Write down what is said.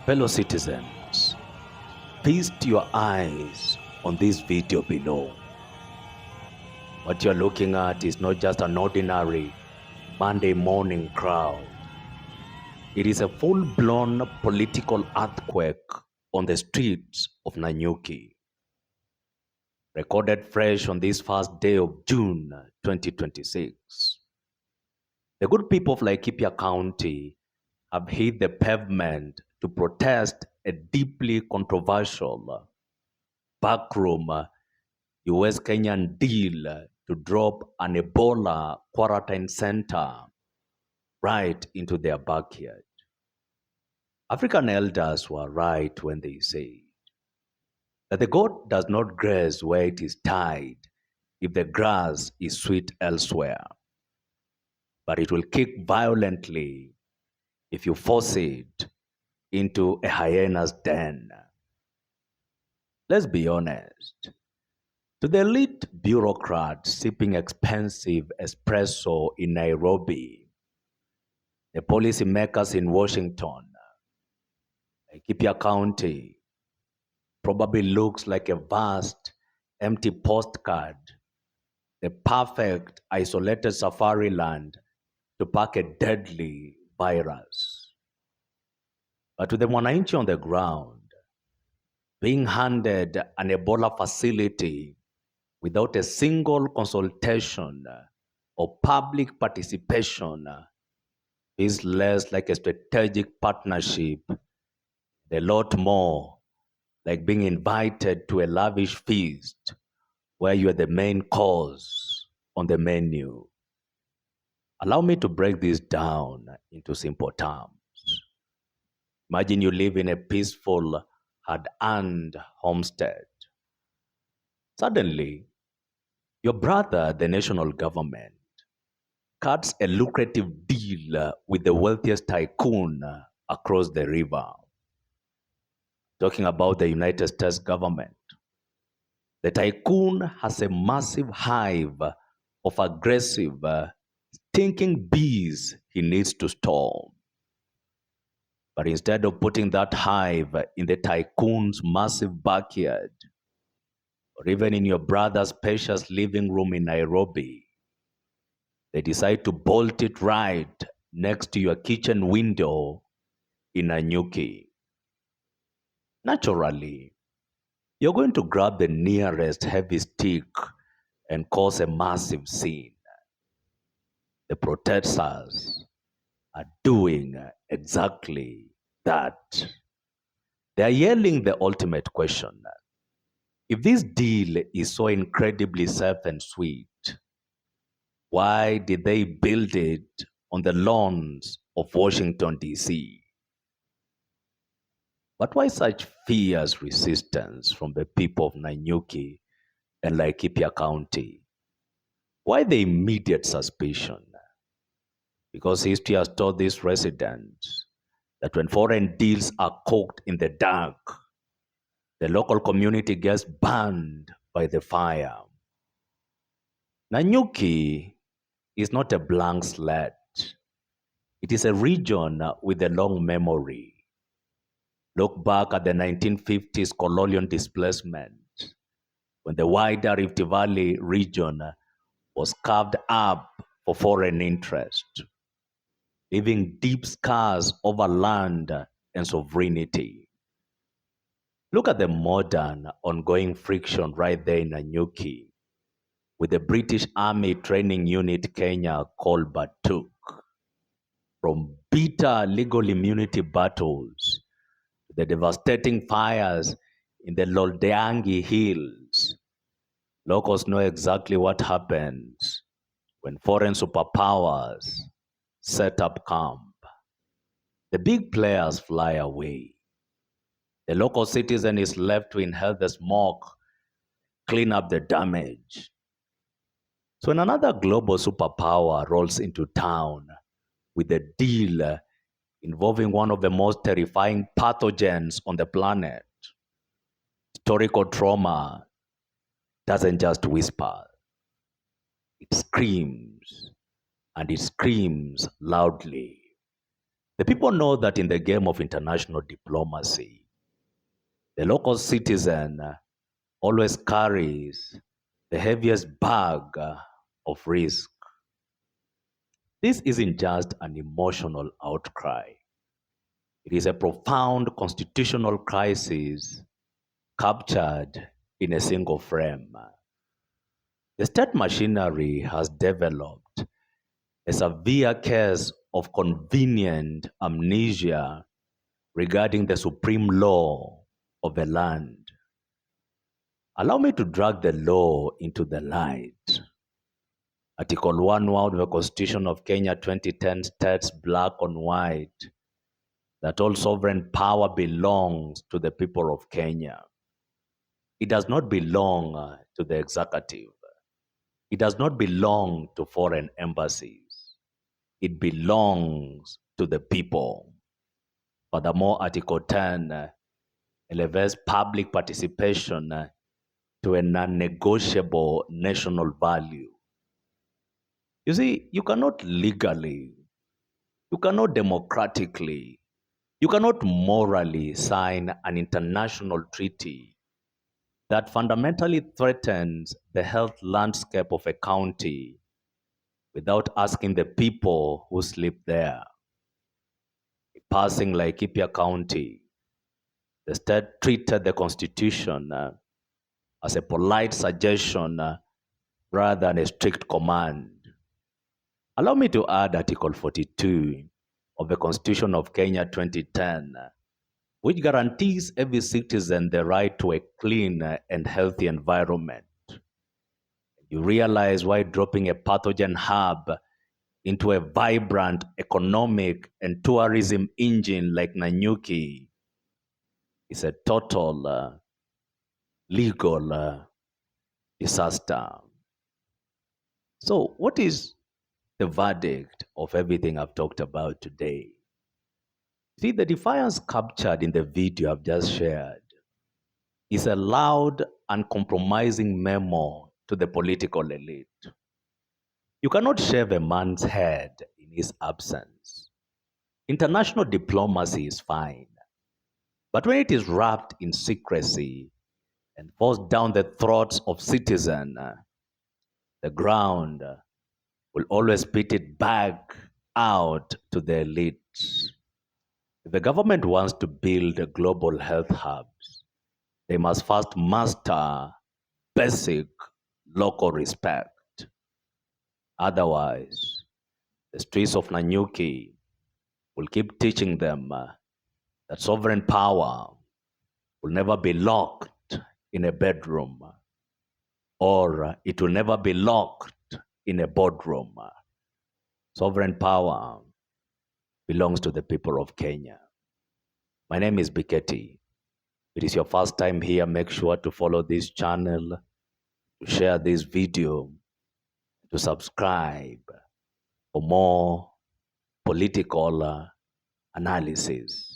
Fellow citizens, feast your eyes on this video below. What you're looking at is not just an ordinary Monday morning crowd. It is a full-blown political earthquake on the streets of Nanyuki, recorded fresh on this first day of June 2026. The good people of Laikipia County have hit the pavement to protest a deeply controversial backroom US Kenyan deal to drop an Ebola quarantine center right into their backyard. African elders were right when they said that the goat does not graze where it is tied if the grass is sweet elsewhere, but it will kick violently if you force it into a hyena's den. Let's be honest. To the elite bureaucrats sipping expensive espresso in Nairobi, the policymakers in Washington, Laikipia County, probably looks like a vast, empty postcard, the perfect isolated safari land to pack a deadly virus. But to the mwananchi on the ground, being handed an Ebola facility without a single consultation or public participation is less like a strategic partnership, a lot more like being invited to a lavish feast where you are the main course on the menu. Allow me to break this down into simple terms. Imagine you live in a peaceful, hard-earned homestead. Suddenly, your brother, the national government, cuts a lucrative deal with the wealthiest tycoon across the river. Talking about the United States government. The tycoon has a massive hive of aggressive, stinking bees he needs to storm. But instead of putting that hive in the tycoon's massive backyard, or even in your brother's spacious living room in Nairobi, they decide to bolt it right next to your kitchen window in Nanyuki. Naturally, you're going to grab the nearest heavy stick and cause a massive scene. The protesters are doing exactly that. They are yelling the ultimate question. If this deal is so incredibly safe and sweet, why did they build it on the lawns of Washington, D.C.? But why such fierce resistance from the people of Nanyuki and Laikipia County? Why the immediate suspicion? Because history has taught these residents that when foreign deals are cooked in the dark, the local community gets burned by the fire. Nanyuki is not a blank slate. It is a region with a long memory. Look back at the 1950s colonial displacement when the wider Rift Valley region was carved up for foreign interest, leaving deep scars over land and sovereignty. Look at the modern ongoing friction right there in Nanyuki with the British Army training unit Kenya called Batuk. From bitter legal immunity battles to the devastating fires in the Loldeangi Hills, locals know exactly what happens when foreign superpowers set up camp. The big players fly away. The local citizen is left to inhale the smoke, clean up the damage. So when another global superpower rolls into town with a deal involving one of the most terrifying pathogens on the planet, historical trauma doesn't just whisper. It screams, and it screams loudly. The people know that in the game of international diplomacy, the local citizen always carries the heaviest bag of risk. This isn't just an emotional outcry. It is a profound constitutional crisis captured in a single frame. The state machinery has developed a severe case of convenient amnesia regarding the supreme law of a land. Allow me to drag the law into the light. Article 1 of the Constitution of Kenya 2010 states black on white that all sovereign power belongs to the people of Kenya. It does not belong to the executive. It does not belong to foreign embassies. It belongs to the people. Furthermore, Article 10 elevates public participation to a non-negotiable national value. You see, you cannot legally, you cannot democratically, you cannot morally sign an international treaty that fundamentally threatens the health landscape of a county without asking the people who sleep there. Passing Laikipia County, the state treated the Constitution as a polite suggestion rather than a strict command. Allow me to add Article 42 of the Constitution of Kenya 2010, which guarantees every citizen the right to a clean and healthy environment. You realize why dropping a pathogen hub into a vibrant economic and tourism engine like Nanyuki is a total legal disaster. So, what is the verdict of everything I've talked about today? See, the defiance captured in the video I've just shared is a loud, uncompromising memo to the political elite. You cannot shave a man's head in his absence. International diplomacy is fine, but when it is wrapped in secrecy and forced down the throats of citizens, the ground will always spit it back out to the elites. If the government wants to build a global health hubs, they must first master basic local respect. Otherwise, the streets of Nanyuki will keep teaching them that sovereign power will never be locked in a bedroom, or it will never be locked in a boardroom. Sovereign power belongs to the people of Kenya. My name is Biketi. If it is your first time here, make sure to follow this channel, to share this video, to subscribe for more political analysis.